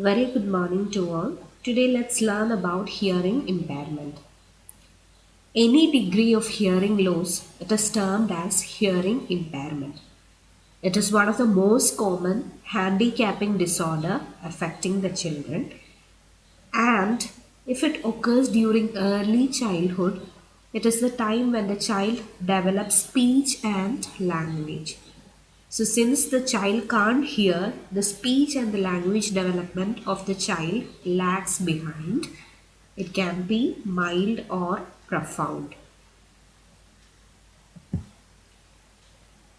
Very good morning to all. Today let's learn about hearing impairment. Any degree of hearing loss, it is termed as hearing impairment. It is one of the most common handicapping disorder affecting the children, and if it occurs during early childhood, it is the time when the child develops speech and language. So, since the child can't hear, the speech and the language development of the child lags behind. It can be mild or profound.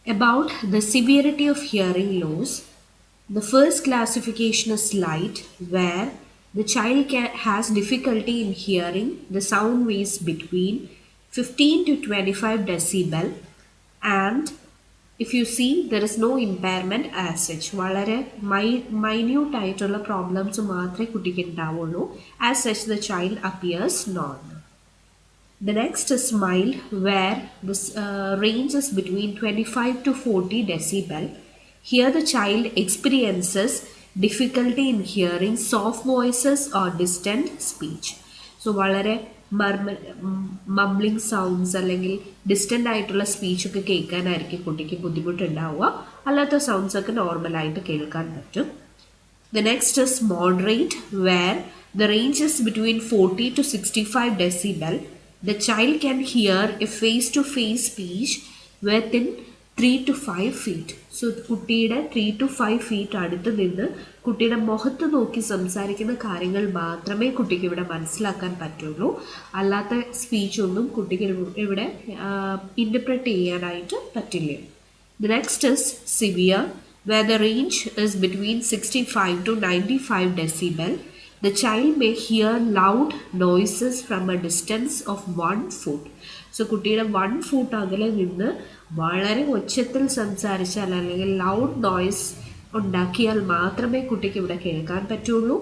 About the severity of hearing loss, the first classification is light, where the child has difficulty in hearing the sound waves between 15 to 25 decibel, and if you see there is no impairment as such, വളരെ minute ആയിട്ടുള്ള problems മാത്രമേ കുട്ടിക്ക് ഉണ്ടാവുള്ളൂ. As such the child appears normal. The next is mild, where this range is between 25 to 40 decibel. Here the child experiences difficulty in hearing soft voices or distant speech. So വളരെ മംബ്ലിംഗ് sounds അല്ലെങ്കിൽ distant ആയിട്ടുള്ള സ്പീച്ചൊക്കെ കേൾക്കാനായിരിക്കും കുട്ടിക്ക് ബുദ്ധിമുട്ടുണ്ടാവുക. അല്ലാത്ത സൗണ്ട്സൊക്കെ നോർമലായിട്ട് കേൾക്കാൻ പറ്റും. The next is moderate, where the range is between 40 to 65 decibel. The child can hear a face-to-face speech within 3 to 5 feet. So, കുട്ടിയുടെ 3 to 5 feet അടുത്ത് നിന്ന് കുട്ടിയുടെ മുഖത്ത് നോക്കി സംസാരിക്കുന്ന കാര്യങ്ങൾ മാത്രമേ കുട്ടിക്ക് ഇവിടെ മനസ്സിലാക്കാൻ പറ്റുള്ളൂ. അല്ലാത്ത സ്പീച്ച് ഒന്നും കുട്ടിക്ക് ഇവിടെ ഇൻ്റർപ്രറ്റ് ചെയ്യാനായിട്ട് പറ്റില്ല. The next is severe, where the range is between 65 to 95 decibel. The child may hear loud noises from a distance of 1 foot. So, കുട്ടിയുടെ 1 foot അകലെ നിന്ന് വളരെ ഉച്ചത്തിൽ സംസാരിച്ചാൽ അല്ലെങ്കിൽ ലൗഡ് നോയ്സ് ഉണ്ടാക്കിയാൽ മാത്രമേ കുട്ടിക്ക് ഇവിടെ കേൾക്കാൻ പറ്റുള്ളൂ.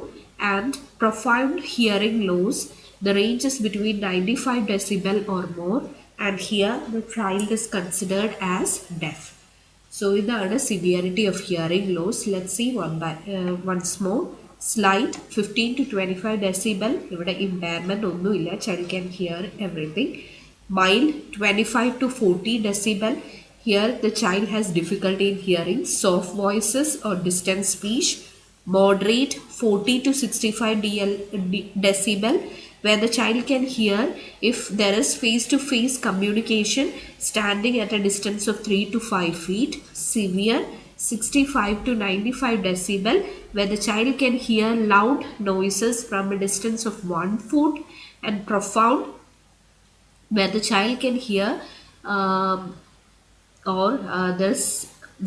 And profound hearing loss, the range is between 95 decibel or more, and here the child is considered as deaf. So, ഇതാണ് severity of hearing loss. Let's see once more. Slight 15 to 25 decibel, ഇവിടെ impairment ഒന്നുമില്ല, child can hear everything. Mild 25 to 40 decibel, here the child has difficulty in hearing soft voices or distant speech. Moderate 40 to 65 decibel, where the child can hear if there is face-to-face communication standing at a distance of 3 to 5 feet. Severe 65 to 95 decibel, where the child can hear loud noises from a distance of 1 foot. And profound, where the child can hear this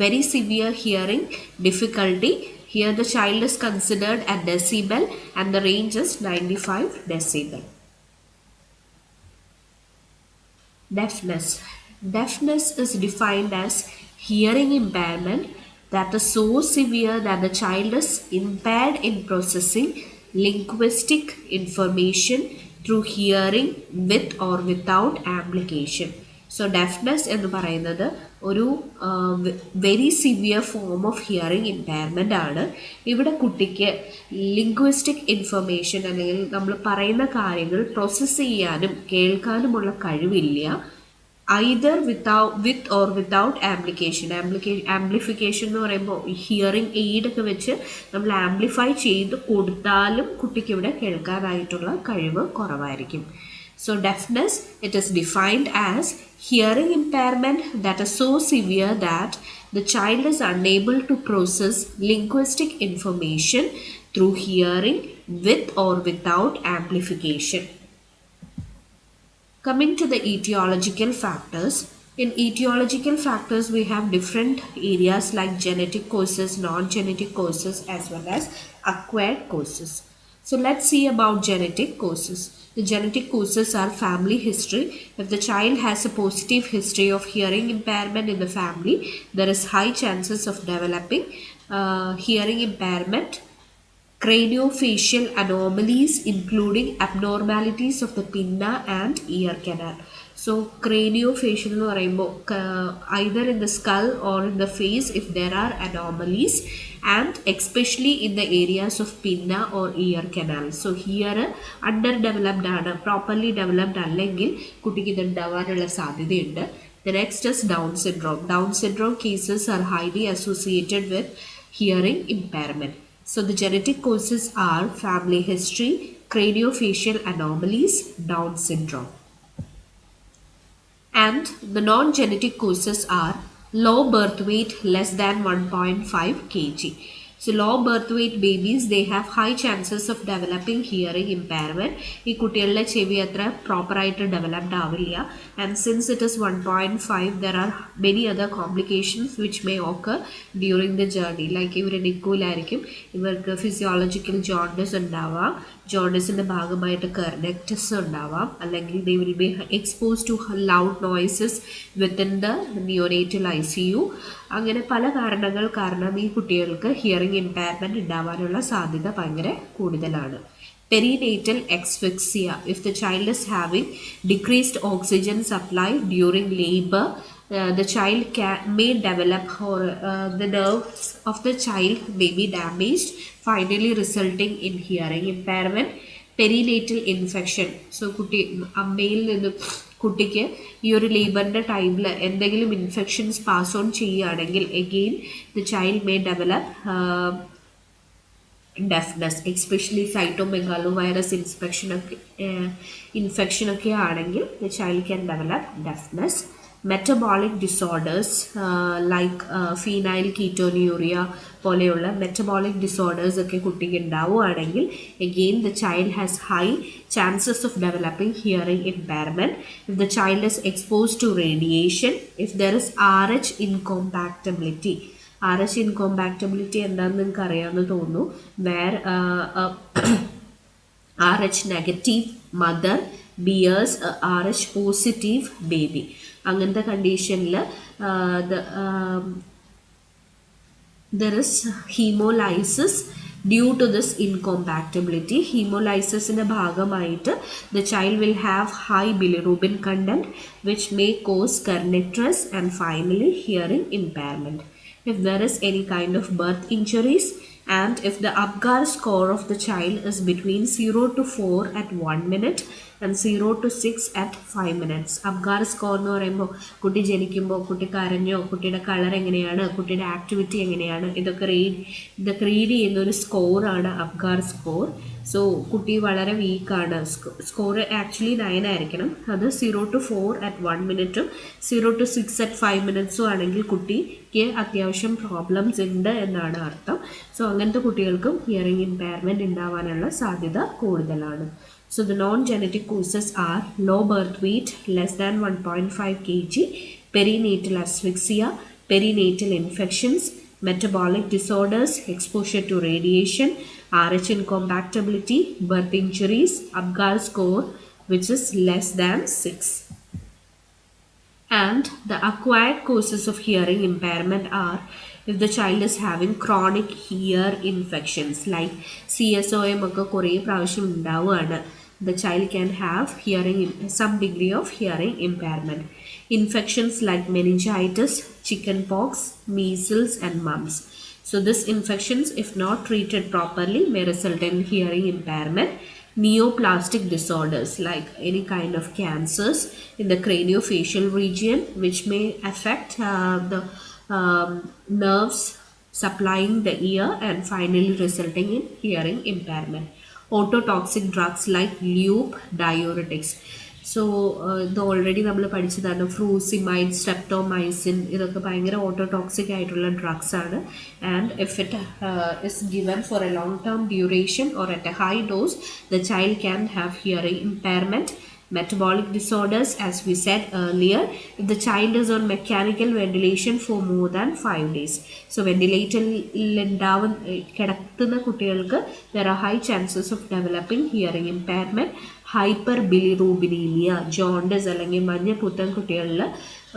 very severe hearing difficulty. Here the child is considered a decibel and the range is 95 decibel. Deafness. Deafness is defined as hearing impairment that is so severe that the child is impaired in processing linguistic information through hearing with or without amplification. So, deafness എന്ന് പറയുന്നത് ഒരു very severe form of hearing impairment ആണ്. ഇവിടെ കുട്ടിക്ക് linguistic information അല്ലെങ്കിൽ നമ്മൾ പറയുന്ന കാര്യങ്ങൾ പ്രോസസ്സ് ചെയ്യാനും കേൾക്കാനുമുള്ള കഴിവില്ല. Either with or without amplification. Amplification എന്ന് പറയുമ്പോൾ ഹിയറിംഗ് എയ്ഡ് ഒക്കെ വെച്ച് നമ്മൾ ആംപ്ലിഫൈ ചെയ്ത് കൊടുത്താലും കുട്ടിക്ക് ഇവിടെ കേൾക്കാനായിട്ടുള്ള കഴിവ് കുറവായിരിക്കും. So, deafness, it is defined as hearing impairment that is so severe that the child is unable to process linguistic information through hearing with or without amplification. Coming to the etiological factors. In etiological factors, we have different areas like genetic causes, non-genetic causes, as well as acquired causes. So, let's see about genetic causes. The genetic causes are family history. If the child has a positive history of hearing impairment in the family, there is high chances of developing hearing impairment. Craniofacial anomalies, including abnormalities of the pinna and ear canal. So, craniofacial എന്ന് പറയുമ്പോൾ either in the skull or in the face, if there are anomalies, and especially in the areas of pinna or ear canal. So here underdeveloped ആണ്, properly developed അല്ലെങ്കിൽ കുട്ടിക്ക് ഇത് ഉണ്ടാവാനുള്ള സാധ്യതയുണ്ട്. The next is Down syndrome. Down syndrome cases are highly associated with hearing impairment. So the genetic causes are family history, craniofacial anomalies, Down syndrome. And the non-genetic causes are low birth weight less than 1.5 kg. So low birth weight babies, they have high chances of developing hearing impairment. ഈ കുട്ടികളുടെ ചെവി അത്ര പ്രോപ്പറായിട്ട് developed ആവില്ല. And since it is 1.5, there are many other complications which may occur during the journey. Like ഇവർ നിൽക്കൂലായിരിക്കും, ഇവർക്ക് physiological jaundice ഉണ്ടാവാം, ജോണ്ടിസിൻ്റെ ഭാഗമായിട്ട് കെർനെക്ടസ് ഉണ്ടാവാം, അല്ലെങ്കിൽ they will be exposed to loud noises within the neonatal ICU. അങ്ങനെ പല കാരണങ്ങൾ കാരണം ഈ കുട്ടികൾക്ക് ഹിയറിംഗ് ഇമ്പയർമെൻറ്റ് ഉണ്ടാവാനുള്ള സാധ്യത ഭയങ്കര കൂടുതലാണ്. Perinatal asphyxia. If the child is having decreased oxygen supply during labor, the child may develop or the nerves of the child may be damaged, finally resulting in hearing impairment. Perinatal infection. So കുട്ടി അമ്മയിൽ നിന്നും കുട്ടിക്ക് ഈ ഒരു ലേബറിൻ്റെ ടൈമിൽ എന്തെങ്കിലും infections pass on ചെയ്യുകയാണെങ്കിൽ again the child may develop deafness, especially cytomegalovirus infection ഒക്കെ ആണെങ്കിൽ the child can develop deafness. Metabolic disorders like phenylketonuria പോലെയുള്ള metabolic disorders ഒക്കെ കുട്ടിക്ക് ഉണ്ടാവുകയാണെങ്കിൽ again the child has high chances of developing hearing impairment. If the child is exposed to radiation, if there is RH incompatibility. RH incompatibility എന്താണെന്ന് നിങ്ങൾക്ക് അറിയാമെന്ന് തോന്നുന്നു. Where RH negative mother bears a RH positive baby. അങ്ങനത്തെ കണ്ടീഷനിൽ there is hemolysis due to this incompatibility. Hemolysisന്റെ ഭാഗമായിട്ട് the child will have high bilirubin content which may cause kernicterus and finally hearing impairment. If there is any kind of birth injuries and if the Apgar score of the child is between 0 to 4 at 1 minute and 0 to 6 at 5 minutes. Apgar score എന്ന് പറയുമ്പോൾ കുട്ടി ജനിക്കുമ്പോൾ കുട്ടി കരഞ്ഞോ, കുട്ടിയുടെ colour എങ്ങനെയാണ്, കുട്ടിയുടെ activity എങ്ങനെയാണ്, ഇതൊക്കെ റീഡ് ചെയ്യുന്ന ഒരു സ്കോറാണ് Apgar സ്കോർ. സോ കുട്ടി വളരെ വീക്കാണ്, സ്കോർ ആക്ച്വലി 9 ആയിരിക്കണം. അത് 0 to 4 at 1 മിനിറ്റും 0 to 6 at 5 മിനിറ്റ്സും ആണെങ്കിൽ കുട്ടിക്ക് അത്യാവശ്യം പ്രോബ്ലംസ് ഉണ്ട് എന്നാണ് അർത്ഥം. സോ അങ്ങനത്തെ കുട്ടികൾക്കും ഹിയറിംഗ് ഇമ്പയർമെൻറ്റ് ഉണ്ടാവാനുള്ള സാധ്യത കൂടുതലാണ്. So the non-genetic causes are low birth weight less than 1.5 kg, perinatal asphyxia, perinatal infections, metabolic disorders, exposure to radiation, RH incompatibility, birth injuries, Apgar score which is less than 6. And the acquired causes of hearing impairment are if the child is having chronic ear infections like CSOM ഒക്കെ കുറേ പ്രാവശ്യം ഉണ്ടാവുകയാണ്, the child can have some degree of hearing impairment. Infections like meningitis, chickenpox, measles and mumps. So these infections, if not treated properly, may result in hearing impairment. Neoplastic disorders like any kind of cancers in the craniofacial region which may affect the nerves supplying the ear and finally resulting in hearing impairment. Ototoxic drugs like loop diuretics. So ഇത് already നമ്മൾ പഠിച്ചതാണ്. ഫ്രൂസിമൈഡ്, streptomycin, ഇതൊക്കെ ഭയങ്കര ototoxic ആയിട്ടുള്ള drugs ആണ്. And if it is given for a long term duration or at a high dose, the child can have hearing impairment. Metabolic disorders, as we said earlier, if the child is on mechanical ventilation for more than 5 days. So ventilatoril കിടത്തുന്ന കുട്ടികൾക്ക് there are high chances of developing hearing impairment. Hyperbilirubinemia, jaundice അല്ലെങ്കിൽ മഞ്ഞപ്പുത്തൻ കുട്ടികളിൽ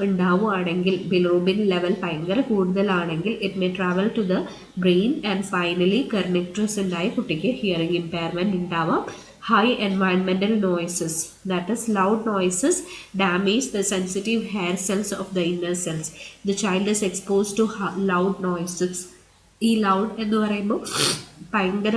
ഉണ്ടാവുകയാണെങ്കിൽ, bilirubin level ഭയങ്കര കൂടുതലാണെങ്കിൽ it may travel to the brain and finally kernicterus ഉണ്ടായി കുട്ടിക്ക് hearing impairment ഉണ്ടാവാം. High environmental noises, that is loud noises, damage the sensitive hair cells of the inner cells. The child is exposed to loud noises ഈ loud എന്ന് പറയുമ്പോൾ ഭയങ്കര